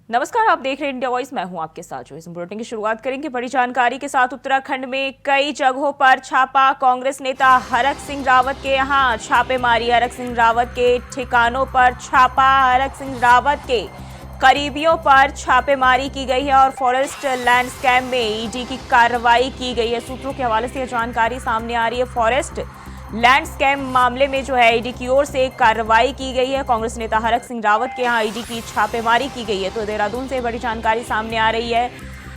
नमस्कार, आप देख रहे हैं इंडिया वॉइस। मैं हूं आपके साथ जो इस बुलेटिन की शुरुआत करेंगे बड़ी जानकारी के साथ। उत्तराखंड में कई जगहों पर छापा, कांग्रेस नेता हरक सिंह रावत के यहां छापेमारी। हरक सिंह रावत के ठिकानों पर छापा, हरक सिंह रावत के करीबियों पर छापेमारी की गई है और फॉरेस्ट लैंड स्कैम में ईडी की कार्रवाई की गई है। सूत्रों के हवाले से यह जानकारी सामने आ रही है। फॉरेस्ट लैंड स्कैम मामले में जो है ईडी की ओर से कार्रवाई की गई है। कांग्रेस नेता हरक सिंह रावत के यहां ईडी की छापेमारी की गई है। तो देहरादून से बड़ी जानकारी सामने आ रही है।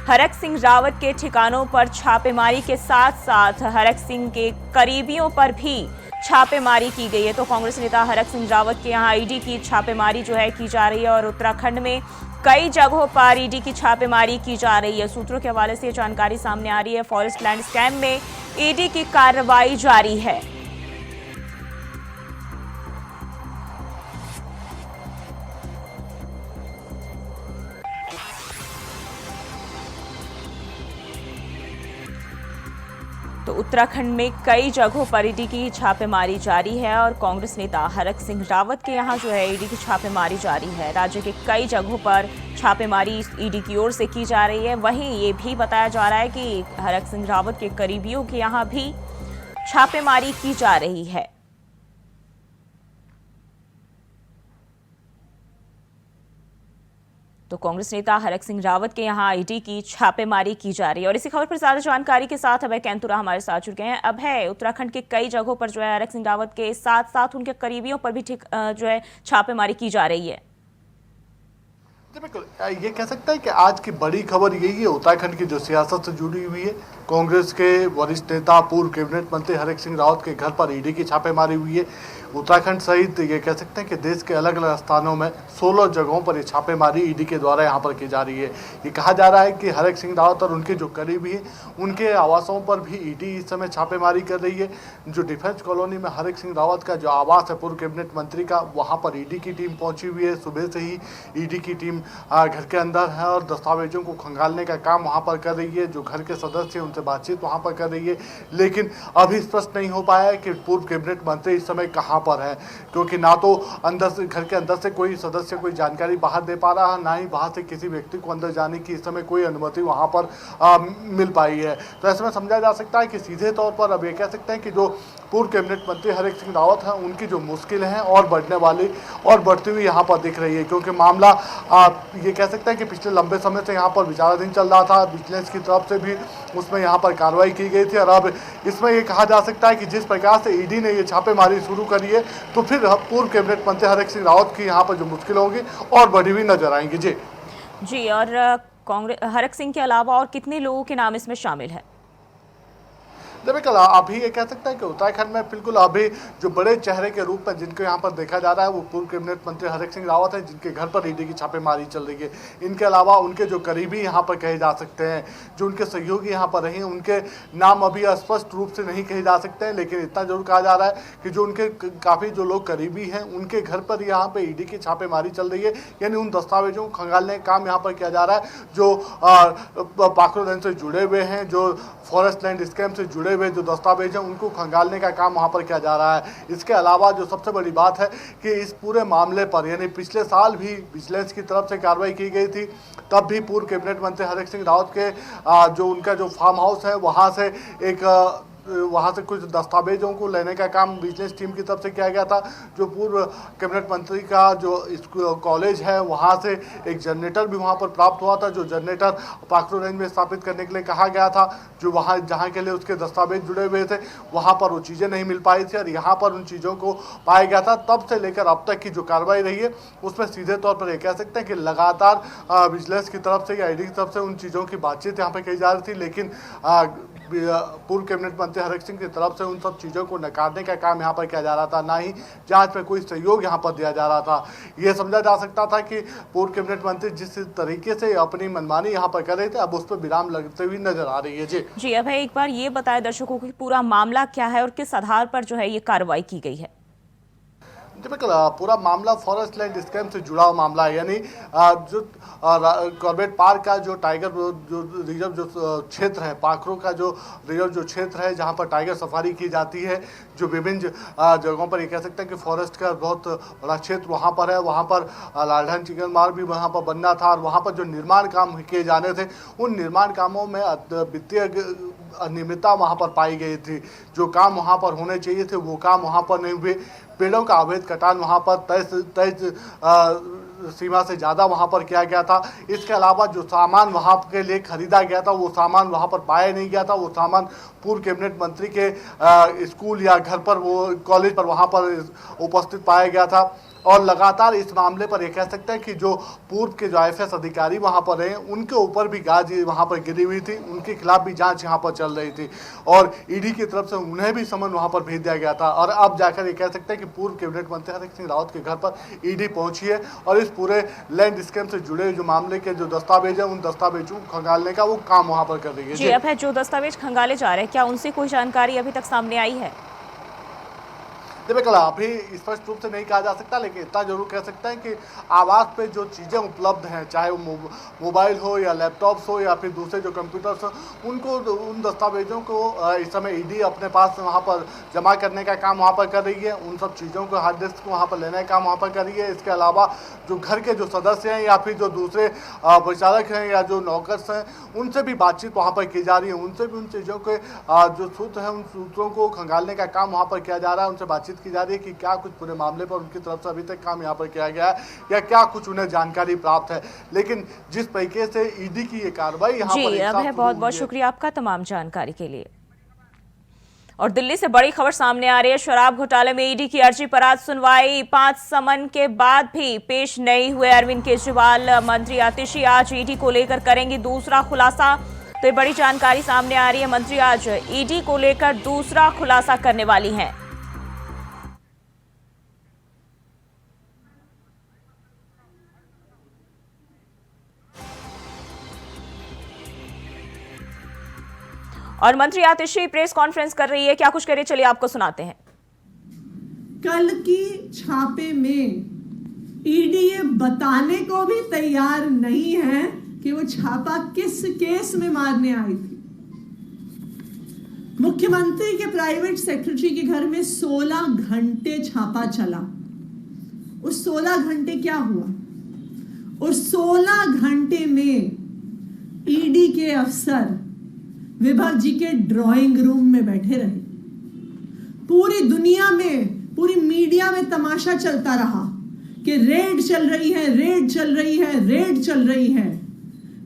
हरक सिंह रावत के ठिकानों पर छापेमारी के साथ साथ हरक सिंह के करीबियों पर भी छापेमारी की गई है। तो कांग्रेस नेता हरक सिंह रावत के यहाँ ईडी की छापेमारी जो है की जा रही है और उत्तराखंड में कई जगहों पर ईडी की छापेमारी की जा रही है। सूत्रों के हवाले से ये जानकारी सामने आ रही है। फॉरेस्ट लैंड स्कैम में ईडी की कार्रवाई जारी है। तो उत्तराखंड में कई जगहों पर ईडी की छापेमारी जारी है और कांग्रेस नेता हरक सिंह रावत के यहां जो है ईडी की छापेमारी जारी है। राज्य के कई जगहों पर छापेमारी ईडी की ओर से की जा रही है। वहीं ये भी बताया जा रहा है कि हरक सिंह रावत के करीबियों के यहां भी छापेमारी की जा रही है। तो कांग्रेस नेता हरक सिंह रावत के यहां ईडी की छापेमारी की जा रही है। और इसी खबर पर ज्यादा जानकारी के साथ अभय कैंतुरा हमारे साथ जुड़ गए हैं। अभय, उत्तराखंड के कई जगहों पर जो है हरक सिंह रावत के साथ साथ उनके करीबियों पर भी जो है छापेमारी की जा रही है। जी बिल्कुल, ये कह सकते हैं कि आज की बड़ी खबर यही है उत्तराखंड की जो सियासत से जुड़ी हुई है। कांग्रेस के वरिष्ठ नेता पूर्व कैबिनेट मंत्री हरक सिंह रावत के घर पर ईडी की छापेमारी हुई है। उत्तराखंड सहित ये कह सकते हैं कि देश के अलग अलग स्थानों में 16 जगहों पर ये छापेमारी ईडी के द्वारा यहाँ पर की जा रही है। ये कहा जा रहा है कि हरक सिंह रावत और उनके जो करीबी हैं उनके आवासों पर भी ईडी इस समय छापेमारी कर रही है। जो डिफेंस कॉलोनी में हरक सिंह रावत का जो आवास है पूर्व कैबिनेट मंत्री का, वहाँ पर ईडी की टीम पहुंची हुई है। सुबह से ही ईडी की टीम घर के अंदर है और दस्तावेजों को खंगालने का काम वहाँ पर कर रही है। जो घर के सदस्य हैं उनसे बातचीत वहाँ पर कर रही है, लेकिन अभी स्पष्ट नहीं हो पाया है कि पूर्व कैबिनेट मंत्री इस समय कहाँ पर है, क्योंकि ना तो अंदर से घर के अंदर से कोई सदस्य कोई जानकारी बाहर दे पा रहा है, ना ही बाहर से किसी व्यक्ति को अंदर जाने की इस समय कोई अनुमति वहाँ पर मिल पाई है। तो ऐसे में समझा जा सकता है कि सीधे तौर पर अब ये कह सकते हैं कि जो पूर्व कैबिनेट मंत्री हरक सिंह रावत हैं उनकी जो मुश्किल है और बढ़ने वाली और बढ़ती हुई यहाँ पर दिख रही है, क्योंकि मामला ये कह सकते हैं कि पिछले लंबे समय से यहाँ पर विचाराधीन चल रहा था। विजिलेंस की तरफ से भी उसमें यहाँ पर कार्रवाई की गई थी और अब इसमें ये कहा जा सकता है कि जिस प्रकार से ईडी ने ये छापेमारी शुरू करी है तो फिर पूर्व कैबिनेट मंत्री हरक सिंह रावत की यहाँ पर जो मुश्किल होंगी और बढ़ी हुई नजर आएंगी। जी, और कांग्रेस हरक सिंह के अलावा और कितने लोगों के नाम इसमें शामिल है? बिल्कुल, अभी ये कह सकते हैं कि उत्तराखंड में बिल्कुल अभी जो बड़े चेहरे के रूप में जिनको यहाँ पर देखा जा रहा है वो पूर्व कैबिनेट मंत्री हरक सिंह रावत हैं, जिनके घर पर ईडी की छापेमारी चल रही है। इनके अलावा उनके जो करीबी यहाँ पर कहे जा सकते हैं, जो उनके सहयोगी यहाँ पर रहे, उनके नाम अभी स्पष्ट रूप से नहीं कहे जा सकते हैं, लेकिन इतना जरूर कहा जा रहा है कि जो उनके काफ़ी जो लोग करीबी हैं उनके घर पर यहाँ पर ईडी की छापेमारी चल रही है। यानी उन दस्तावेजों को खंगालने का काम यहाँ पर किया जा रहा है जो पाखरों से जुड़े हुए हैं, जो फॉरेस्ट लैंड स्कैम से जुड़े हुए जो दस्तावेज हैं उनको खंगालने का काम वहाँ पर किया जा रहा है। इसके अलावा जो सबसे बड़ी बात है कि इस पूरे मामले पर यानी पिछले साल भी विजिलेंस की तरफ से कार्रवाई की गई थी, तब भी पूर्व कैबिनेट मंत्री हरक सिंह रावत के जो उनका जो फार्म हाउस है वहाँ से कुछ दस्तावेजों को लेने का काम विजिलेंस टीम की तरफ से किया गया था। जो पूर्व कैबिनेट मंत्री का जो कॉलेज है वहाँ से एक जनरेटर भी वहाँ पर प्राप्त हुआ था, जो जनरेटर पाखरो रेंज में स्थापित करने के लिए कहा गया था। जो वहाँ जहाँ के लिए उसके दस्तावेज जुड़े हुए थे वहाँ पर वो चीज़ें नहीं मिल पाई थी और यहाँ पर उन चीज़ों को पाया गया था। तब से लेकर अब तक की जो कार्रवाई रही है उसमें सीधे तौर पर ये कह सकते हैं कि लगातार विजिलेंस की तरफ से या ईडी की तरफ से उन चीज़ों की बातचीत यहाँ पर की जा रही थी, लेकिन पूर्व कैबिनेट मंत्री हरक सिंह की तरफ से उन सब चीज़ों को नकारने का काम यहाँ पर किया जा रहा था, ना ही जांच में कोई सहयोग यहाँ पर दिया जा रहा था। ये समझा जा सकता था कि पूर्व कैबिनेट मंत्री जिस तरीके से अपनी मनमानी यहाँ पर कर रहे थे अब उस पर विराम लगते हुए नजर आ रही है। जी अब एक बार ये बताएं दर्शकों को कि पूरा मामला क्या है और किस आधार पर जो है ये कार्रवाई की गई है। बिल्कुल पूरा मामला फॉरेस्ट लैंड स्कैम से जुड़ा हुआ मामला है, यानी जो कॉर्बेट पार्क का जो टाइगर जो रिजर्व जो क्षेत्र है, पाखरों का जो रिजर्व जो क्षेत्र है जहां पर टाइगर सफारी की जाती है, जो विभिन्न जगहों पर ये कह सकते हैं कि फॉरेस्ट का बहुत बड़ा क्षेत्र वहां पर है। वहां पर लालढान चिकन मार्ग भी वहां पर बनना था और वहां पर जो निर्माण काम किए जाने थे उन निर्माण कामों में वित्तीय अनियमितता वहां पर पाई गई थी। जो काम वहां पर होने चाहिए थे वो काम वहां पर नहीं हुए। पेड़ों का अवैध कटान वहां पर तय सीमा से ज़्यादा वहां पर किया गया था। इसके अलावा जो सामान वहां के लिए खरीदा गया था वो सामान वहां पर पाया नहीं गया था। वो सामान पूर्व कैबिनेट मंत्री के स्कूल या घर पर, वो कॉलेज पर वहां पर उपस्थित पाया गया था। और लगातार इस मामले पर यह कह सकते हैं कि जो पूर्व के जो IFS अधिकारी वहां पर रहे उनके ऊपर भी गाज वहां पर गिरी हुई थी, उनके खिलाफ भी जांच यहां पर चल रही थी और ईडी की तरफ से उन्हें भी समन वहां पर भेज दिया गया था। और अब जाकर ये कह सकते हैं कि पूर्व कैबिनेट मंत्री हरेक सिंह रावत के घर पर ईडी पहुंची है और इस पूरे लैंड स्कैम से जुड़े जो मामले के जो दस्तावेज है उन दस्तावेजों को खंगालने का वो काम वहां पर कर रही है। जी, अब है जो दस्तावेज खंगाले जा रहे हैं, क्या उनसे कोई जानकारी अभी तक सामने आई है? बिल्कुल अभी स्पष्ट रूप से नहीं कहा जा सकता, लेकिन इतना जरूर कह सकते हैं कि आवास पे जो चीज़ें उपलब्ध हैं, चाहे वो मोबाइल हो या लैपटॉप्स हो या फिर दूसरे जो कंप्यूटर्स हो, उनको उन दस्तावेजों को इस समय ईडी अपने पास वहाँ पर जमा करने का काम वहाँ पर कर रही है। उन सब चीज़ों को हार्ड डिस्क को वहाँ पर लेने का काम वहाँ पर कर रही है। इसके अलावा जो घर के जो सदस्य हैं या फिर जो दूसरे परिचालक हैं या जो नौकर्स हैं उनसे भी बातचीत वहाँ पर की जा रही है। उनसे भी उन चीज़ों के जो सूत्र हैं उन सूत्रों को खंगालने का काम वहाँ पर किया जा रहा है। उनसे बातचीत की जा रही है कि क्या कुछ पूरे मामले पर उनकी तरफ से अभी तक काम यहाँ पर किया गया है या क्या कुछ उन्हें जानकारी प्राप्त है। लेकिन जिस तरीके से ईडी की ये कार्रवाई यहाँ पर जी, अब है बहुत बहुत शुक्रिया आपका तमाम जानकारी के लिए। और दिल्ली से बड़ी खबर सामने आ रही है। शराब घोटाले में ईडी की अर्जी पर आज सुनवाई 5 समन के बाद भी पेश नहीं हुए अरविंद केजरीवाल। मंत्री आतिशी आज ईडी को लेकर करेंगी दूसरा खुलासा। तो ये बड़ी जानकारी सामने आ रही है। मंत्री आज ईडी को लेकर दूसरा खुलासा करने वाली हैं। और मंत्री आतिशी प्रेस कॉन्फ्रेंस कर रही है, क्या कुछ करे, चलिए आपको सुनाते हैं। कल की छापे में ईडी ये बताने को भी तैयार नहीं है कि वो छापा किस केस में मारने आई थी। मुख्यमंत्री के प्राइवेट सेक्रेटरी के घर में 16 घंटे छापा चला। उस 16 घंटे क्या हुआ? उस 16 घंटे में ईडी के अफसर विभा जी के ड्राइंग रूम में बैठे रहे। पूरी दुनिया में, पूरी मीडिया में तमाशा चलता रहा कि रेड चल रही है, रेड चल रही है, रेड चल रही है,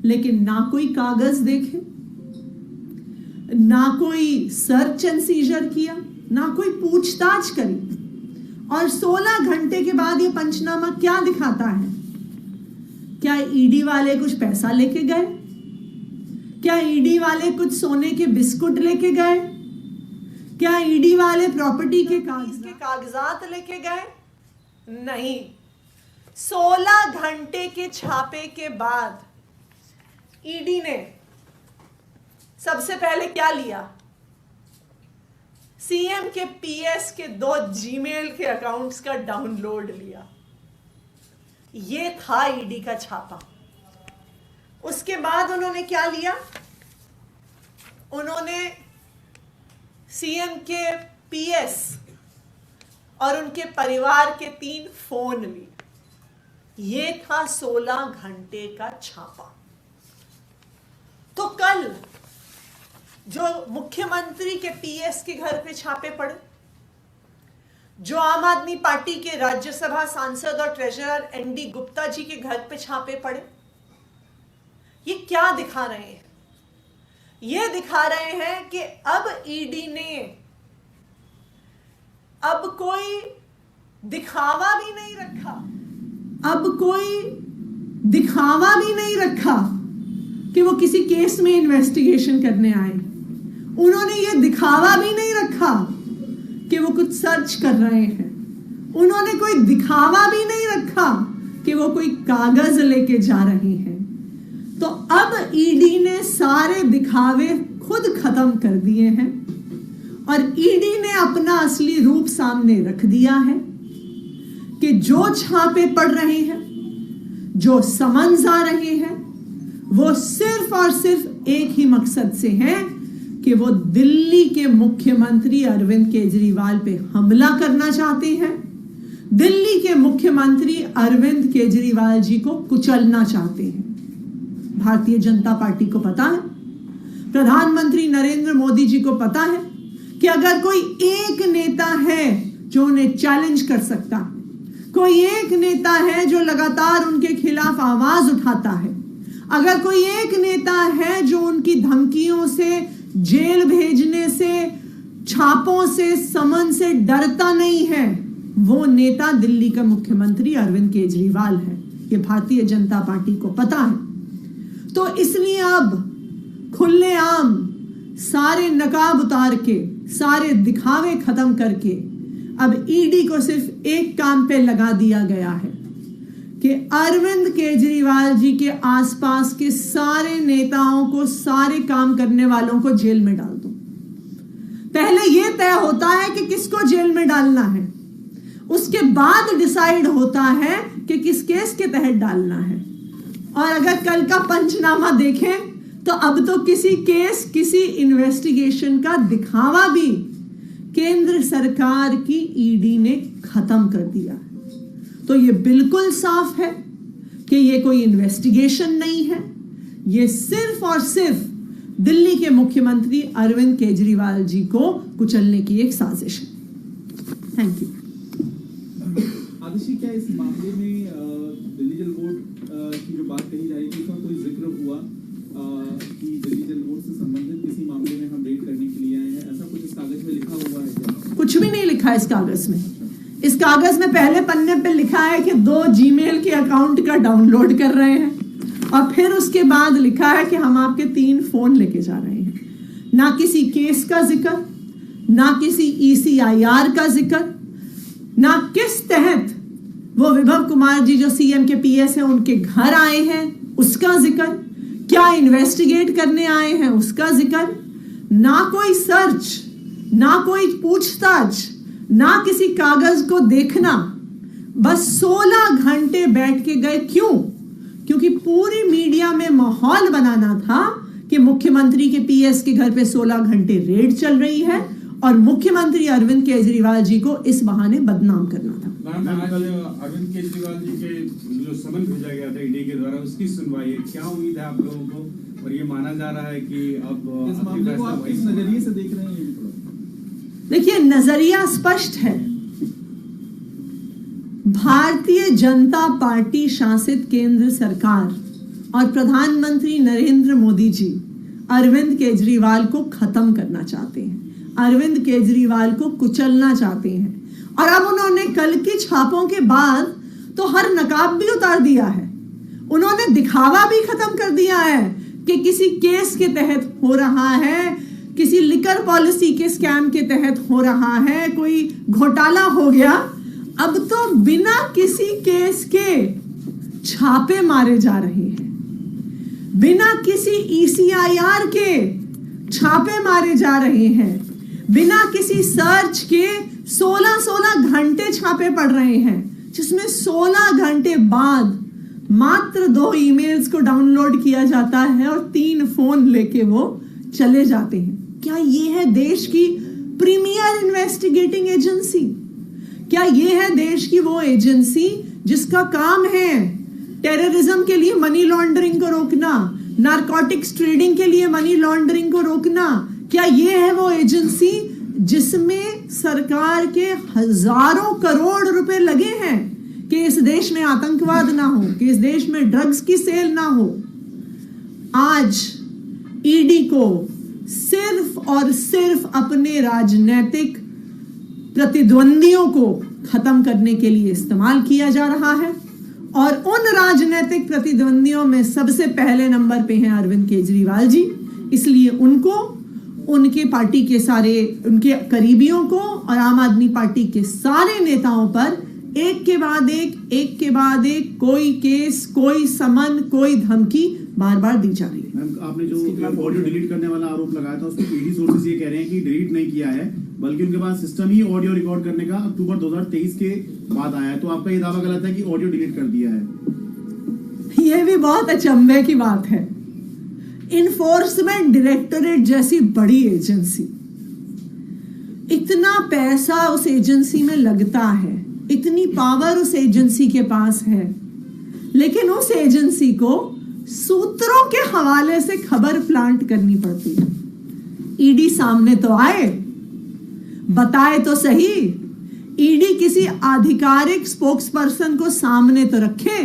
लेकिन ना कोई कागज देखे, ना कोई सर्च एंड सीजर किया, ना कोई पूछताछ करी। और 16 घंटे के बाद ये पंचनामा क्या दिखाता है? क्या ईडी वाले कुछ पैसा लेके गए? क्या ईडी वाले कुछ सोने के बिस्कुट लेके गए? क्या ईडी वाले प्रॉपर्टी के कागजात लेके गए? नहीं। 16 घंटे के छापे के बाद ईडी ने सबसे पहले क्या लिया? सीएम के PS के 2 जीमेल के अकाउंट्स का डाउनलोड लिया। ये था ईडी का छापा। उसके बाद उन्होंने क्या लिया? उन्होंने सीएम के PS और उनके परिवार के 3 फोन लिए। ये था 16 घंटे का छापा। तो कल जो मुख्यमंत्री के PS के घर पे छापे पड़े, जो आम आदमी पार्टी के राज्यसभा सांसद और ट्रेजरर ND गुप्ता जी के घर पे छापे पड़े, ये क्या दिखा रहे हैं? ये दिखा रहे हैं कि अब ईडी ने अब कोई दिखावा भी नहीं रखा, अब कोई दिखावा भी नहीं रखा कि वो किसी केस में इन्वेस्टिगेशन करने आए। उन्होंने ये दिखावा भी नहीं रखा कि वो कुछ सर्च कर रहे हैं। उन्होंने कोई दिखावा भी नहीं रखा कि वो कोई कागज लेके जा रहे हैं। तो अब ईडी ने सारे दिखावे खुद खत्म कर दिए हैं और ईडी ने अपना असली रूप सामने रख दिया है। कि जो छापे पड़ रहे हैं, जो समन्स आ रहे हैं, वो सिर्फ और सिर्फ एक ही मकसद से हैं कि वो दिल्ली के मुख्यमंत्री अरविंद केजरीवाल पे हमला करना चाहते हैं, दिल्ली के मुख्यमंत्री अरविंद केजरीवाल जी को कुचलना चाहते हैं। भारतीय जनता पार्टी को पता है, प्रधानमंत्री नरेंद्र मोदी जी को पता है कि अगर कोई एक नेता है जो उन्हें चैलेंज कर सकता, कोई एक नेता है जो लगातार उनके खिलाफ आवाज उठाता है, अगर कोई एक नेता है जो उनकी धमकियों से, जेल भेजने से, छापों से, समन से डरता नहीं है, वो नेता दिल्ली का मुख्यमंत्री अरविंद केजरीवाल है। ये भारतीय जनता पार्टी को पता है। तो इसलिए अब खुलेआम सारे नकाब उतार के, सारे दिखावे खत्म करके अब ईडी को सिर्फ एक काम पे लगा दिया गया है कि अरविंद केजरीवाल जी के आसपास के सारे नेताओं को, सारे काम करने वालों को जेल में डाल दो। पहले यह तय होता है कि किसको जेल में डालना है, उसके बाद डिसाइड होता है कि किस केस के तहत डालना है। और अगर कल का पंचनामा देखें तो अब तो किसी केस, किसी इन्वेस्टिगेशन का दिखावा भी केंद्र सरकार की ईडी ने खत्म कर दिया है। तो ये बिल्कुल साफ है कि ये कोई इन्वेस्टिगेशन नहीं है, ये सिर्फ और सिर्फ दिल्ली के मुख्यमंत्री अरविंद केजरीवाल जी को कुचलने की एक साजिश है। Thank you. आदिशी, क्या इस मामले में दिल्ली जल बोर्ड की जो बात कही जा रही थी, उसका कोई जिक्र हुआ कि दिल्ली जल बोर्ड से संबंधित किसी मामले में हम रेड करने के लिए आए हैं, ऐसा कुछ इस कागज में लिखा हुआ है क्या? कुछ भी नहीं लिखा इस कागज में। इस कागज में पहले पन्ने पे लिखा है कि 2 जीमेल के अकाउंट का डाउनलोड कर रहे हैं, और फिर उसके बाद लिखा है कि हम आपके 3 फोन लेके जा रहे हैं। ना किसी केस का जिक्र, ना किसी ECIR का जिक्र, ना किस तहत वो विभव कुमार जी जो CM के PS हैं उनके घर आए हैं उसका जिक्र, क्या इन्वेस्टिगेट करने आए हैं उसका जिक्र, ना कोई सर्च, ना कोई पूछताछ, ना किसी कागज को देखना। बस 16 घंटे बैठ के गए। क्यों? क्योंकि पूरी मीडिया में माहौल बनाना था कि मुख्यमंत्री के PS के घर पे 16 घंटे रेड चल रही है और मुख्यमंत्री अरविंद केजरीवाल जी को इस बहाने बदनाम करना था। कल अरविंद केजरीवाल जी के जो समन भेजा गया था ईडी के द्वारा, उसकी सुनवाई है, क्या उम्मीद है आप लोगों को? और ये माना जा रहा है कि अब इस मामले को आप किस नजरिए से देख रहे हैं? देखिए, नजरिया स्पष्ट है। भारतीय जनता पार्टी शासित केंद्र सरकार और प्रधानमंत्री नरेंद्र मोदी जी अरविंद केजरीवाल को खत्म करना चाहते हैं, अरविंद केजरीवाल को कुचलना चाहते हैं। और अब उन्होंने कल की छापों के बाद तो हर नकाब भी उतार दिया है। उन्होंने दिखावा भी खत्म कर दिया है कि किसी केस के तहत हो रहा है, किसी लिकर पॉलिसी के स्कैम के तहत हो रहा है, कोई घोटाला हो गया। अब तो बिना किसी केस के छापे मारे जा रहे हैं, बिना किसी ECIR के छापे मारे जा रहे हैं, बिना किसी सर्च के 16 घंटे छापे पड़ रहे हैं, जिसमें 16 घंटे बाद मात्र 2 ईमेल्स को डाउनलोड किया जाता है और 3 फोन लेके वो चले जाते हैं। क्या ये है देश की प्रीमियर इन्वेस्टिगेटिंग एजेंसी? क्या ये है देश की वो एजेंसी जिसका काम है टेररिज्म के लिए मनी लॉन्ड्रिंग को रोकना, नारकोटिक्स ट्रेडिंग के लिए मनी लॉन्ड्रिंग को रोकना? क्या ये है वो एजेंसी जिसमें सरकार के हजारों करोड़ रुपए लगे हैं कि इस देश में आतंकवाद ना हो, कि इस देश में ड्रग्स की सेल ना हो? आज ईडी को सिर्फ और सिर्फ अपने राजनीतिक प्रतिद्वंदियों को खत्म करने के लिए इस्तेमाल किया जा रहा है, और उन राजनीतिक प्रतिद्वंदियों में सबसे पहले नंबर पे हैं अरविंद केजरीवाल जी। इसलिए उनको, उनके पार्टी के सारे, उनके करीबियों को और आम आदमी पार्टी के सारे नेताओं पर एक के बाद एक कोई केस, कोई समन, कोई धमकी बार बार दी जा रही है। मैम, आपने जो ऑडियो डिलीट करने वाला आरोप लगाया था, उसमें ईडी सोर्सेज ये कह रहे हैं कि डिलीट नहीं किया है, बल्कि उनके पास सिस्टम ही ऑडियो रिकॉर्ड करने का अक्टूबर 2023 के बाद आया है। तो आपका ये दावा गलत है कि ऑडियो डिलीट कर दिया है? ये भी बहुत अचंभे की बात है। इन्फोर्समेंट डायरेक्टोरेट जैसी बड़ी एजेंसी, इतना पैसा उस एजेंसी में लगता है, इतनी पावर उस एजेंसी के पास है, लेकिन उस एजेंसी को सूत्रों के हवाले से खबर प्लांट करनी पड़ती है। ईडी सामने तो आए, बताए तो सही। ईडी किसी आधिकारिक स्पोक्सपर्सन को सामने तो रखे।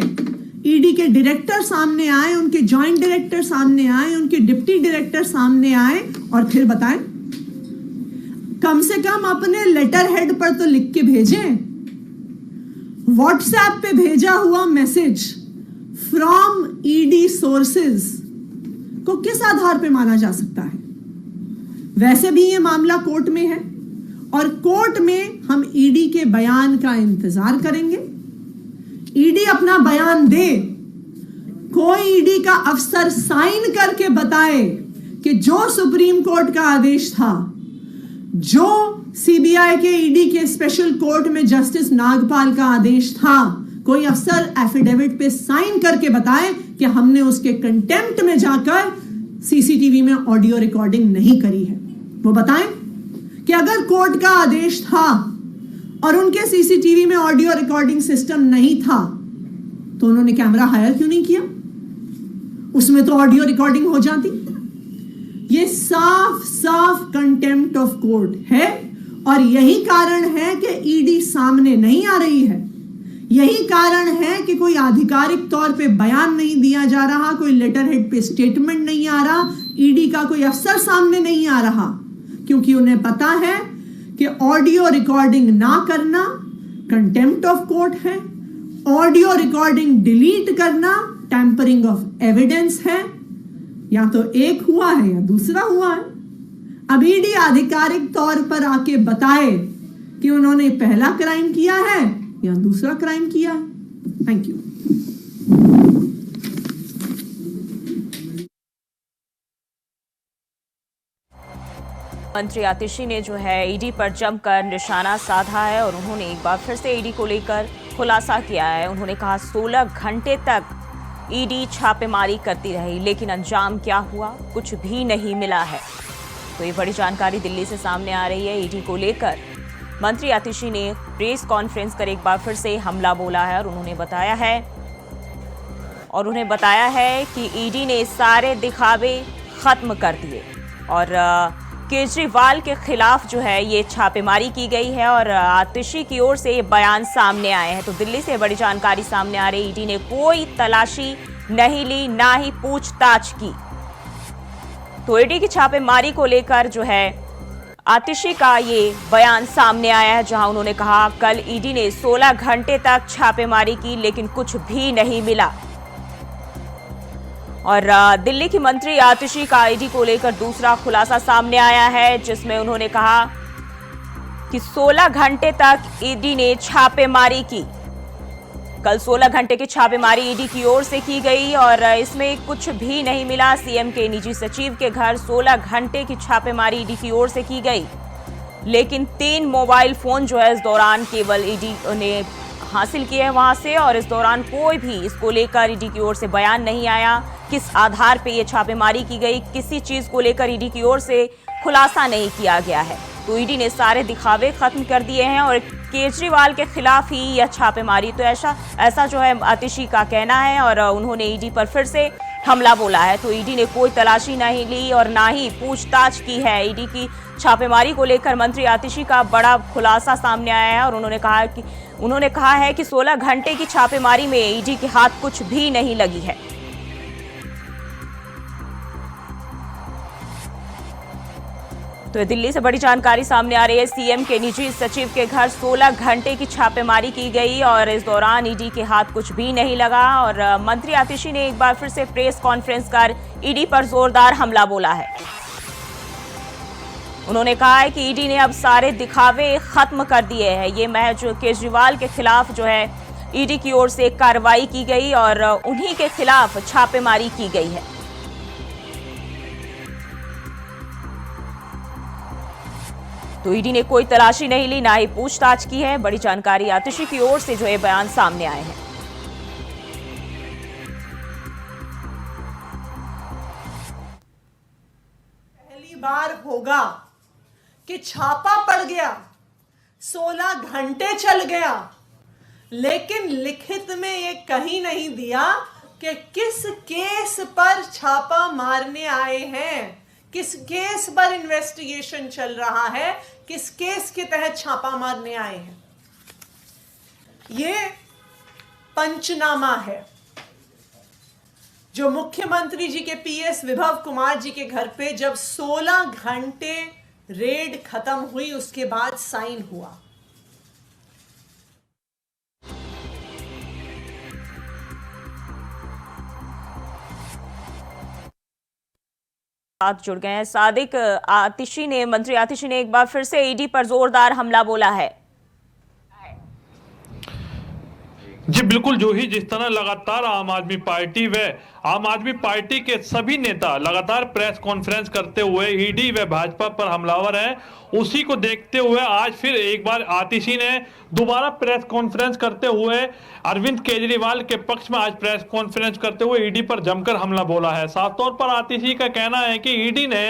ईडी के डायरेक्टर सामने आए, उनके जॉइंट डायरेक्टर सामने आए, उनके डिप्टी डायरेक्टर सामने आए और फिर बताएं। कम से कम अपने लेटर हेड पर तो लिख के भेजें। व्हाट्सएप पे भेजा हुआ मैसेज फ्रॉम ईडी सोर्सेज को किस आधार पे माना जा सकता है? वैसे भी ये मामला कोर्ट में है और कोर्ट में हम ईडी के बयान का इंतजार करेंगे। ईडी अपना बयान दे, कोई ईडी का अफसर साइन करके बताए कि जो सुप्रीम कोर्ट का आदेश था, जो सीबीआई के ईडी के स्पेशल कोर्ट में जस्टिस नागपाल का आदेश था, कोई अफसर एफिडेविट पे साइन करके बताए कि हमने उसके कंटेम्प्ट में जाकर सीसीटीवी में ऑडियो रिकॉर्डिंग नहीं करी है। वो बताएं कि अगर कोर्ट का आदेश था और उनके सीसीटीवी में ऑडियो रिकॉर्डिंग सिस्टम नहीं था तो उन्होंने कैमरा हायर क्यों नहीं किया? उसमें तो ऑडियो रिकॉर्डिंग हो जाती। ये साफ साफ कंटेम्प्ट ऑफ कोर्ट है और यही कारण है कि ईडी सामने नहीं आ रही है। यही कारण है कि कोई आधिकारिक तौर पे बयान नहीं दिया जा रहा, कोई लेटर हेड पे स्टेटमेंट नहीं आ रहा, ईडी का कोई अफसर सामने नहीं आ रहा, क्योंकि उन्हें पता है कि ऑडियो रिकॉर्डिंग ना करना कंटेम्प्ट ऑफ कोर्ट है, ऑडियो रिकॉर्डिंग डिलीट करना टैंपरिंग ऑफ एविडेंस है। या तो एक हुआ है या दूसरा हुआ है। अब ईडी आधिकारिक तौर पर आके बताए कि उन्होंने पहला क्राइम किया है या दूसरा क्राइम किया है। Thank you. मंत्री आतिशी ने जो है ईडी पर जमकर निशाना साधा है और उन्होंने एक बार फिर से ईडी को लेकर खुलासा किया है। उन्होंने कहा 16 घंटे तक ईडी छापेमारी करती रही, लेकिन अंजाम क्या हुआ, कुछ भी नहीं मिला है। तो ये बड़ी जानकारी दिल्ली से सामने आ रही है। ईडी को लेकर मंत्री आतिशी ने प्रेस कॉन्फ्रेंस कर एक बार फिर से हमला बोला है और उन्होंने बताया है कि ईडी ने सारे दिखावे खत्म कर दिए और केजरीवाल के खिलाफ जो है ये छापेमारी की गई है और आतिशी की ओर से ये बयान सामने आए हैं। तो दिल्ली से बड़ी जानकारी सामने आ रही, ईडी ने कोई तलाशी नहीं ली, ना ही पूछताछ की। तो ईडी की छापेमारी को लेकर जो है आतिशी का ये बयान सामने आया है, जहां उन्होंने कहा कल ईडी ने 16 घंटे तक छापेमारी की लेकिन कुछ भी नहीं मिला। और दिल्ली की मंत्री आतिशी का ईडी को लेकर दूसरा खुलासा सामने आया है, जिसमें उन्होंने कहा कि 16 घंटे तक ईडी ने छापेमारी की। कल 16 घंटे की छापेमारी ईडी की ओर से की गई और इसमें कुछ भी नहीं मिला। सीएम के निजी सचिव के घर 16 घंटे की छापेमारी ईडी की ओर से की गई, लेकिन 3 मोबाइल फोन जो है इस दौरान केवल ईडी ने हासिल किए हैं वहां से और इस दौरान कोई भी इसको लेकर ईडी की ओर से बयान नहीं आया। किस आधार पे ये छापेमारी की गई, किसी चीज को लेकर ईडी की ओर से खुलासा नहीं किया गया है। तो ईडी ने सारे दिखावे खत्म कर दिए हैं और केजरीवाल के खिलाफ ही यह छापेमारी, तो ऐसा जो है आतिशी का कहना है और उन्होंने ईडी पर फिर से हमला बोला है। तो ईडी ने कोई तलाशी नहीं ली और ना ही पूछताछ की है। ईडी की छापेमारी को लेकर मंत्री आतिशी का बड़ा खुलासा सामने आया है और उन्होंने कहा है कि 16 घंटे की छापेमारी में ईडी के हाथ कुछ भी नहीं लगी है। तो दिल्ली से बड़ी जानकारी सामने आ रही है। सीएम के निजी सचिव के घर 16 घंटे की छापेमारी की गई और इस दौरान ईडी के हाथ कुछ भी नहीं लगा और मंत्री आतिशी ने एक बार फिर से प्रेस कॉन्फ्रेंस कर ईडी पर जोरदार हमला बोला है। उन्होंने कहा है कि ईडी ने अब सारे दिखावे खत्म कर दिए हैं। ये महज केजरीवाल के खिलाफ जो है ईडी की ओर से कार्रवाई की गई और उन्हीं के खिलाफ छापेमारी की गई है। तो ईडी ने कोई तलाशी नहीं ली, ना ही पूछताछ की है। बड़ी जानकारी आतिशी की ओर से जो है बयान सामने आए हैं। पहली बार होगा कि छापा पड़ गया, 16 घंटे चल गया, लेकिन लिखित में ये कहीं नहीं दिया कि किस केस पर छापा मारने आए हैं, किस केस पर इन्वेस्टिगेशन चल रहा है, किस केस के तहत छापा मारने आए हैं। ये पंचनामा है जो मुख्यमंत्री जी के पीएस विभव कुमार जी के घर पे जब 16 घंटे रेड खत्म हुई उसके बाद साइन हुआ। साथ जुड़ गए हैं सादिक। मंत्री आतिशी ने एक बार फिर से ईडी पर जोरदार हमला बोला है। जी बिल्कुल जूही, जिस तरह लगातार आम आदमी पार्टी व आम आदमी पार्टी के सभी नेता लगातार प्रेस कॉन्फ्रेंस करते हुए ईडी व भाजपा पर हमलावर हैं, उसी को देखते हुए आज फिर एक बार आतिशी ने दोबारा प्रेस कॉन्फ्रेंस करते हुए अरविंद केजरीवाल के पक्ष में आज प्रेस कॉन्फ्रेंस करते हुए ईडी पर जमकर हमला बोला है। साफ तौर पर आतिशी का कहना है कि ईडी ने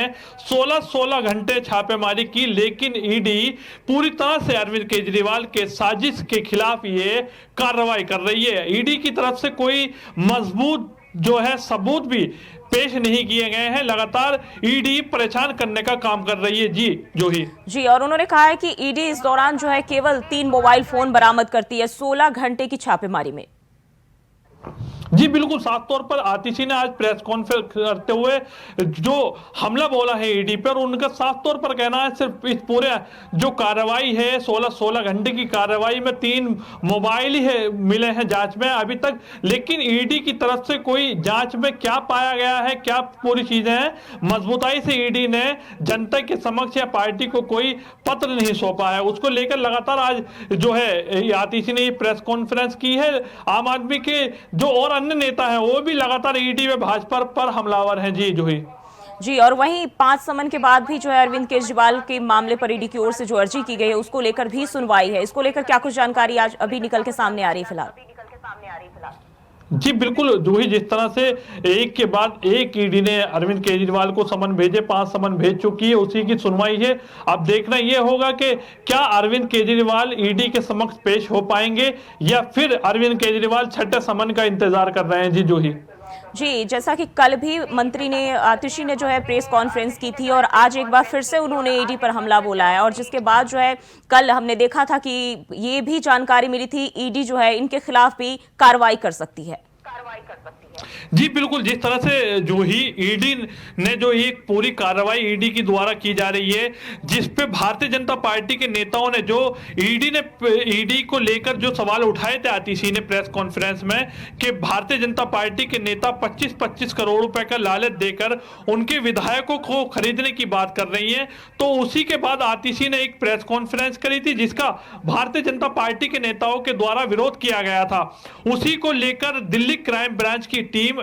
16 घंटे छापेमारी की, लेकिन ईडी पूरी तरह से अरविंद केजरीवाल के साजिश के खिलाफ ये कार्रवाई कर रही है। ईडी की तरफ से कोई मजबूत जो है सबूत भी पेश नहीं किए गए हैं, लगातार ईडी परेशान करने का काम कर रही है। जी जूही जी, और उन्होंने कहा है कि ईडी इस दौरान जो है केवल 3 मोबाइल फोन बरामद करती है 16 घंटे की छापेमारी में। जी बिल्कुल, साफ तौर पर आतिशी ने आज प्रेस कॉन्फ्रेंस करते हुए जो हमला बोला है ईडी पर, उनका साफ तौर पर कहना है सिर्फ इस पूरे जो कार्रवाई है 16 घंटे की कार्रवाई में 3 मोबाइल ही है मिले हैं जांच में अभी तक, लेकिन ईडी की तरफ से कोई जांच में क्या पाया गया है, क्या पूरी चीजें हैं, मजबूताई से ईडी ने जनता के समक्ष या पार्टी को कोई पत्र नहीं सौंपा है। उसको लेकर लगातार आज जो है आतिशी ने प्रेस कॉन्फ्रेंस की है। आम आदमी के जो और अन्य नेता हैं वो भी लगातार ईडी व भाजपा पर हमलावर हैं। जी जूही जी, और वहीं 5 समन के बाद भी जो है अरविंद केजरीवाल के मामले पर ईडी की ओर से जो अर्जी की गई है उसको लेकर भी सुनवाई है। इसको लेकर क्या कुछ जानकारी आज अभी निकल के सामने आ रही है फिलहाल? जी बिल्कुल जूही, जिस तरह से एक के बाद एक ईडी ने अरविंद केजरीवाल को समन भेजे, 5 समन भेज चुकी है, उसी की सुनवाई है। अब देखना यह होगा कि क्या अरविंद केजरीवाल ईडी के समक्ष पेश हो पाएंगे या फिर अरविंद केजरीवाल छठे समन का इंतजार कर रहे हैं। जी जूही जी, जैसा कि कल भी मंत्री ने आतिशी ने जो है प्रेस कॉन्फ्रेंस की थी और आज एक बार फिर से उन्होंने ईडी पर हमला बोला है, और जिसके बाद जो है कल हमने देखा था कि ये भी जानकारी मिली थी ईडी जो है इनके खिलाफ भी कार्रवाई कर सकती है। जी बिल्कुल, जिस तरह से जो ही ईडी ने जो एक पूरी कार्रवाई ईडी की द्वारा की जा रही है, जिस पे भारतीय जनता पार्टी के नेताओं ने जो ईडी को लेकर जो सवाल उठाए थे आतिशी ने प्रेस कॉन्फ्रेंस में कि भारतीय जनता पार्टी के नेता 25-25 करोड़ रुपए का लालच देकर उनके विधायकों को खरीदने की बात कर रही हैं, तो उसी के बाद आतिशी ने एक प्रेस कॉन्फ्रेंस करी थी जिसका भारतीय जनता पार्टी के नेताओं के द्वारा विरोध किया गया था। उसी को लेकर दिल्ली क्राइम ब्रांच की टीम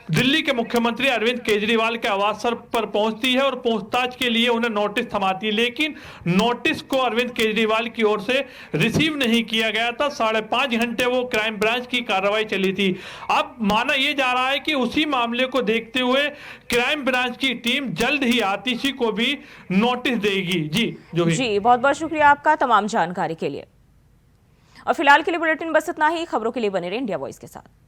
दिल्ली के मुख्यमंत्री अरविंद केजरीवाल के आवास पर पहुंचती है और पूछताछ के लिए उन्हें नोटिस थमाती है, लेकिन नोटिस को अरविंद केजरीवाल की ओर से रिसीव नहीं किया गया था। 5.5 घंटे वो क्राइम ब्रांच की कार्रवाई चली थी। अब माना यह जा रहा है कि उसी मामले को देखते हुए क्राइम ब्रांच की टीम जल्द ही आतिशी को भी नोटिस देगी। जी बहुत बहुत शुक्रिया आपका तमाम जानकारी के लिए। और फिलहाल के लिए बुलेटिन बस इतना ही। खबरों के लिए बने रहे इंडिया वॉइस के साथ।